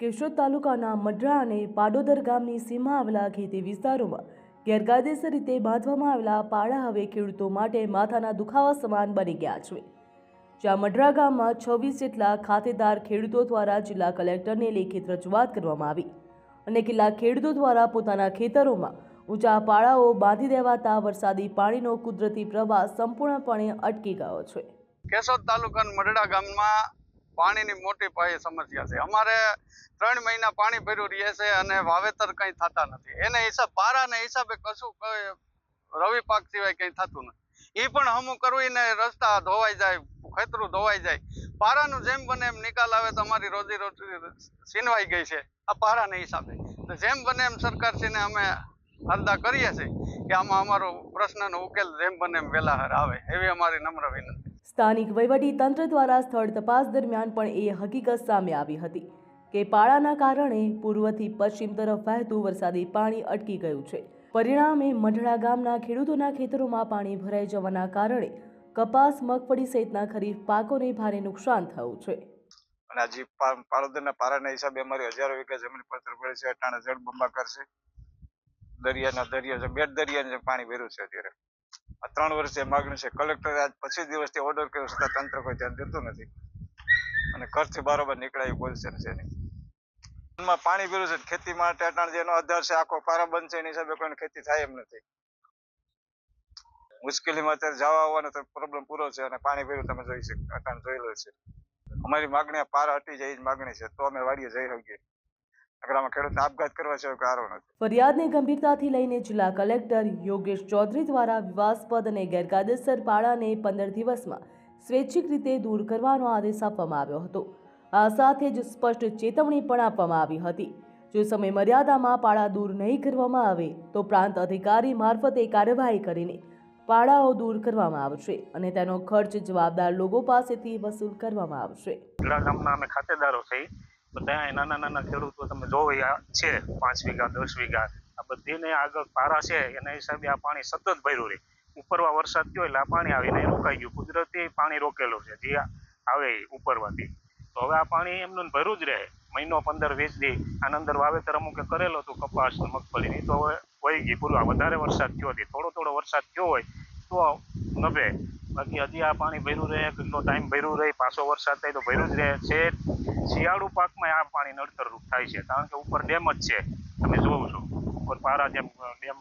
કેશોદ તાલુકાના મઢડા અને પાડોદર ગામની સીમા આવેલા ખેતી વિસ્તારોમાં ગેરકાયદેસર રીતે બાંધવામાં આવેલા પાડા હવે ખેડૂતો માટે માથાના દુખાવા સમાન બની ગયા છે। જ્યાં મઢડા ગામમાં 26 જેટલા ખાતેદાર ખેડૂતો દ્વારા જિલ્લા કલેક્ટરને લેખિત રજૂઆત કરવામાં આવી અને કેટલાક ખેડૂતો દ્વારા પોતાના ખેતરોમાં ઊંચા પાડાઓ બાંધી દેવાતા વરસાદી પાણીનો કુદરતી પ્રવાહ સંપૂર્ણપણે અટકી ગયો છે। કેશોદ તાલુકાના મઢડા ગામમાં પાણીની મોટી પાયે સમસ્યા છે। અમારે 3 મહિના પાણી ભર્યું રહે છે અને વાવેતર કંઈ થતા નથી। એને પારાને હિસાબે કશું રવિ પાક સિવાય કંઈ થતું નથી। એ પણ હમું કરવીને રસ્તા ધોવાઈ જાય, ખેતરું ધોવાઈ જાય। પારાનું જેમ બને એમ નિકાલ આવે તો અમારી રોજી રોટી છીનવાઈ ગઈ છે આ પારાને હિસાબે। તો જેમ બને એમ સરકારશ્રીને અમે અરજી કરીએ છીએ કે આમાં અમારો પ્રશ્નનો ઉકેલ જેમ બને એમ વહેલા આવે એવી અમારી નમ્ર વિનંતી। સ્થાનિક વહીવટી તંત્ર દ્વારા સ્થળ તપાસ દરમિયાન પણ એ હકીકત સામે આવી હતી કે પાડાના કારણે પૂર્વથી પશ્ચિમ તરફ વહેતું વરસાદી પાણી અટકી ગયું છે। પરિણામે મઢડા ગામના ખેડૂતોના ખેતરોમાં પાણી ભરાઈ જવાના કારણે કપાસ, મગફળી સહિતના ખરીફ પાકોને ભારે નુકસાન થયું છે। અને આજે પાડોદરના પારાના હિસાબે અમારી હજારો વીઘા જમીન પડતર પડે છે। અટાણે જળબંબાકાર છે, દરિયા બેટ દરિયાને પાણી ભર્યું છે। અત્યારે આ 3 વર્ષે માગણી છે। કલેક્ટરે આજ 25 દિવસથી ઓર્ડર કર્યો છતાં તંત્ર કોઈ ધ્યાન દેતું નથી અને ઘરથી બારોબાર નીકળાય એ પોઝિશન છે નહીં। પાણી ભર્યું છે, ખેતી માટે અટાણે જેનો આધાર છે આખો પારા બંધ છે એની હિસાબે કોઈને ખેતી થાય એમ નથી। મુશ્કેલીમાં અત્યારે જવા આવવાનો તો પ્રોબ્લેમ પૂરો છે અને પાણી ભર્યું તમે જોઈ શકો, અટાણે જોઈ લો છે। અમારી માગણી પારા હટી જાય એ જ માગણી છે તો અમે વાડીએ જઈ શકીએ। ખેડૂતને આપઘાત કરવા છે કારો નથી। ફરિયાદને ગંભીરતાથી લઈને જિલ્લા કલેક્ટર યોગેશ ચૌધરી દ્વારા વિવાદાસ્પદ અને ગેરકાયદેસર પાડાને 15 દિવસમાં સ્વૈચ્છિક રીતે દૂર કરવાનો આદેશ આપવામાં આવ્યો હતો। આ સાથે જ સ્પષ્ટ ચેતવણી પણ આપવામાં આવી હતી જો સમય મર્યાદામાં પાડા દૂર નહીં કરવામાં આવે તો પ્રાંત અધિકારી મારફતે કાર્યવાહી કરીને પાડાઓ દૂર કરવામાં આવશે અને તેનો ખર્ચ જવાબદાર લોકો પાસેથી વસૂલ કરવામાં આવશે। ગામના અમે ખાતેદારો થઈ બધા નાના ખેડૂતો તમે જોવો છે 5 વીઘા 10 વીઘા આ બધીને આગળ પારા છે એના હિસાબે આ પાણી સતત ભર્યું રહે। ઉપરવા વરસાદ થયો એટલે આ પાણી આવીને રોકાઈ ગયું, કુદરતી પાણી રોકેલું છે જે આવે ઉપરવાથી। તો હવે આ પાણી એમનું ભર્યું જ રહે મહિનો 15-20 દી। આના અંદર વાવેતર અમુકે કરેલો હતું કપાસ મગફળીની તો હવે વહી ગઈ પૂરવા વધારે વરસાદ થયો હતી, થોડો વરસાદ થયો હોય તો નભે, બાકી હજી આ પાણી ભર્યું રહે, કેટલો ટાઈમ ભર્યું રહે, પાછો વરસાદ થાય તો ભર્યું જ રહે છે। શિયાળુ પાકમાં આ પાણી નડતરરૂપ થાય છે કારણ કે ઉપર ડેમ જ છે, તમે જોવો છો ઉપર પારા જેમ ડેમ।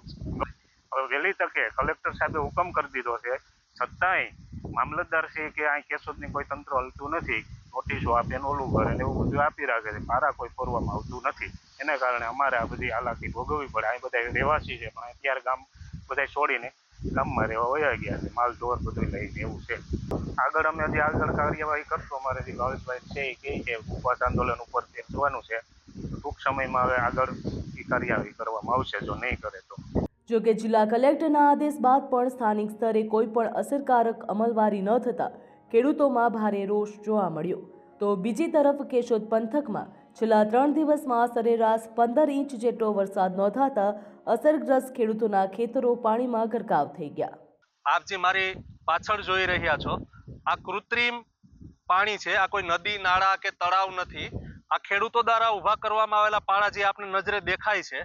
હવે વહેલી તકે કલેક્ટર સાહેબે હુકમ કરી દીધો છે છતાંય મામલતદાર છે કે અહીં કેશોદની કોઈ તંત્ર હલતું નથી, નોટિસો આપે ઓલું કરે ને એવું બધું આપી રાખે છે, પારા કોઈ ફોરવામાં આવતું નથી। એના કારણે અમારે આ બધી હાલાકી ભોગવવી પડે। અહીં બધા રહેવાસી છે પણ અત્યારે ગામ બધા છોડીને ગામમાં રહેવા વયા ગયા છે, માલ ઢોર બધું લઈને એવું છે। આગળ અમે હજી આગળ કાર્યવાહી કરશું। અમારે જે ભાવેશભાઈ છે એ કહે છે ઉપવાસ આંદોલન ઉપર બેસવાનું છે, ટૂંક સમયમાં હવે આગળ એ કાર્યવાહી કરવામાં આવશે જો નહીં કરે તો। જો કે જિલ્લા કલેક્ટરના આદેશ બાદ પણ સ્થાનિક સ્તરે કોઈ પણ અસરકારક અમલવારી ન થતાં ખેડૂતોમાં ભારે રોષ જોવા મળ્યો તો બીજી તરફ કેશોદ પંથકમાં છેલ્લા 3 દિવસમાં સરેરાશ 15 ઇંચ જેટલો વરસાદ નોંધાતા અસરગ્રસ્ત ખેડૂતોના ખેતરો પાણીમાં ગરકાવ થઈ ગયા। આપ જે મારી પાછળ જોઈ રહ્યા છો આ કૃત્રિમ પાણી છે, આ કોઈ નદી નાળા કે તળાવ નથી। આ ખેડૂતો દ્વારા ઊભા કરવામાં આવેલા પાડા જે આપને નજરે દેખાય છે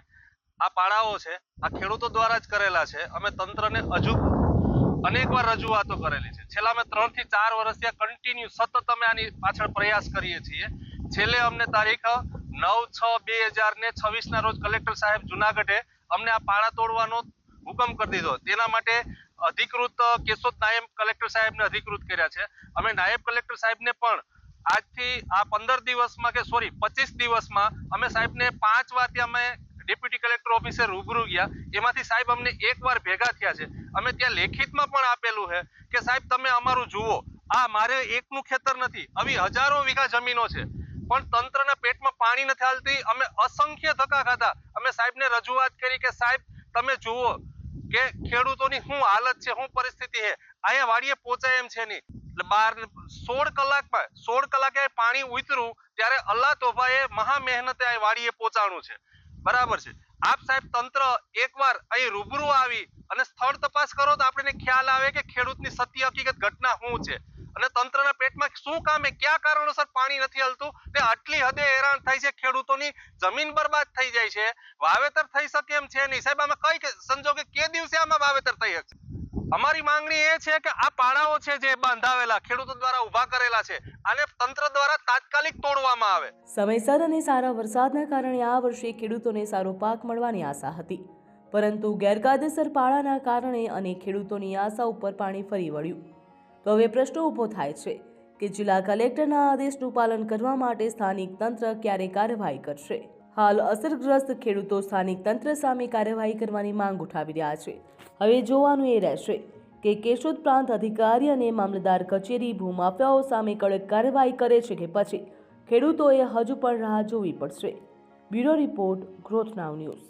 આ પાડાઓ છે આ ખેડૂતો દ્વારા જ કરેલા છે। અમે તંત્રને હજુ અનેકવાર રજૂઆતો કરેલી છે। છેલ્લા અમે 3 થી 4 વર્ષથી કન્ટિન્યુ સતત અમે આની પાછળ પ્રયાસ કરીએ છીએ। છેલ્લે અમને તારીખ 9/6/2026 ના રોજ કલેક્ટર સાહેબ જુનાગઢે અમને આ પાડા તોડવાનો હુકમ કરી દીધો। તેના માટે અધિકૃત કેશોદ નાયબ કલેક્ટર સાહેબને અધિકૃત કર્યા છે। અમે નાયબ કલેક્ટર સાહેબને પણ આજથી આ 15 દિવસમાં કે 25 દિવસમાં અમે સાહેબને 5 વાર ત્યાં અમે ડેપ્યુટી કલેક્ટર ઓફિસે રૂબરૂ ગયા, એમાંથી સાહેબ અમને એક વાર ભેગા થયા છે। અમે ત્યાં લેખિતમાં પણ આપેલું છે કે સાહેબ તમે અમારું જુઓ, આ મારે એકનું ખેતર નથી, આવી હજારો વીઘા જમીનો છે પણ તંત્રના પેટમાં પાણી નથી હાલતી। અમે અસંખ્ય ધક્કા ખાધા, અમે સાહેબને રજૂઆત કરી કે સાહેબ તમે જુઓ કે ખેડૂતોની શું હાલત છે, શું પરિસ્થિતિ છે, અહીંયા વાડીએ પહોંચાય એમ છે નહીં। 16 કલાકે પાણી ઉતર્યું ત્યારે અલ્લાહ તોફાએ મહા મહેનતે આ વાડીએ પહોંચાડવું છે, બરાબર છે। આપ સાહેબ તંત્ર એકવાર અહીં રૂબરૂ આવી અને સ્થળ તપાસ કરો તો આપણને ખ્યાલ આવે કે ખેડૂતની સત્ય હકીકત ઘટના શું છે। અને તંત્રના પેટમાં શું કામે કયા કારણોસર પાણી નથી હલતું તે આટલી હદે હેરાન થાય છે. ખેડૂતોની જમીન બરબાદ થઈ જાય છે, વાવેતર થઈ શકે એમ છે નહીં. સાહેબ આમાં કઈ સંજોગે કે દિવસે આમાં વાવેતર થઈ શકશે? અમારી માંગણી એ છે કે આ પાડાઓ છે જે બાંધાવેલા ખેડૂતો દ્વારા ઊભા કરેલા છે, આને તંત્ર દ્વારા તાત્કાલિક તોડવામાં આવે. સમયસર અને સારા વરસાદના કારણે આ વર્ષે ખેડૂતોને સારો પાક મળવાની આશા હતી, પરંતુ ગેરકાયદેસર પાળાના કારણે અને ખેડૂતોની આશા ઉપર પાણી ફરી વળ્યું. તો હવે પ્રશ્ન ઊભો થાય છે કે જિલ્લા કલેક્ટરના આદેશનું પાલન કરવા માટે સ્થાનિક તંત્ર ક્યારે કાર્યવાહી કરશે? હાલ અસરગ્રસ્ત ખેડૂતો સ્થાનિક તંત્ર સામે કાર્યવાહી કરવાની માંગ ઉઠાવી રહ્યા છે. હવે જોવાનું એ રહેશે કે કેશોદ પ્રાંત અધિકારી અને મામલતદાર કચેરી ભૂમાફિયાઓ સામે કડક કાર્યવાહી કરે છે કે પછી ખેડૂતોએ હજુ પણ રાહ જોવી પડશે. બ્યુરો રિપોર્ટ, ગ્રોથ નાવ ન્યૂઝ.